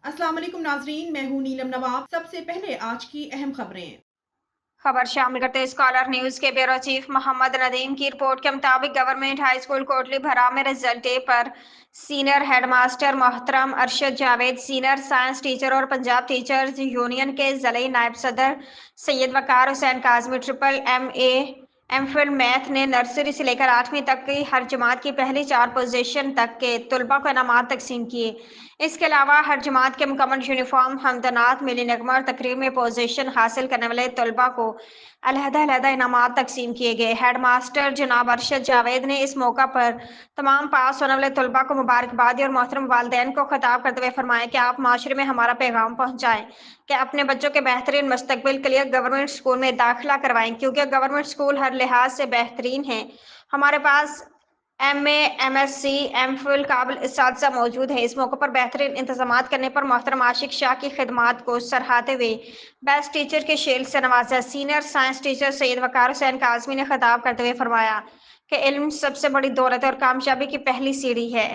अस्सलाम वालेकुम नाजरीन, मैं हूँ नीलम नवाब। सबसे पहले आज की अहम खबरें। खबर शामिल करते स्कॉलर न्यूज के ब्यूरो चीफ मोहम्मद नदीम की रिपोर्ट के मुताबिक government high school Kotli Bhara में रिजल्ट डे पर सीनियर हेडमास्टर मोहतरम Arshad Javed, senior science teacher और पंजाब टीचर्स यूनियन के ज़िले नायब सदर Syed Waqar Hussain Kazmi, triple MA MPhil math ने नर्सरी से लेकर 8वीं तक की हर जमात की पहली 4 पोजीशन तक के तलबा को इनामात तकसीम किए। इसके अलावा हर जमात के मुकम्मल यूनिफॉर्म, हमदनात, मिली नगमा और तकरीर में पोजीशन हासिल करने वाले तलबा को अलहदा इनामात तकसीम किए गए। हेड मास्टर जनाब अरशद जावेद ने इस मौका पर तमाम पास होने वाले तलबा को मुबारकबाद दी और मोहतरम वालिदैन को खिताब करते हुए फरमाया कि आप माशरे में हमारा पैगाम पहुँचाएँ कि अपने बच्चों के बेहतरीन मुस्तकबिल के लिए गवर्नमेंट स्कूल में दाखिला करवाएं, क्योंकि गवर्नमेंट स्कूल हर लिहाज से बेहतरीन है। हमारे पास MA MSc MPhil काबिल इस्तादीज़ा मौजूद है। इस मौके पर बेहतरीन इंतजामात करने पर मोहतरम आशिक शाह की खिदमात को सराहते हुए बेस्ट टीचर के शील्ड से नवाजा। Senior science teacher Syed Waqar Hussain Kazmi ने खिताब करते हुए फरमाया कि इल्म सबसे बड़ी दौलत है और कामयाबी की पहली सीढ़ी है।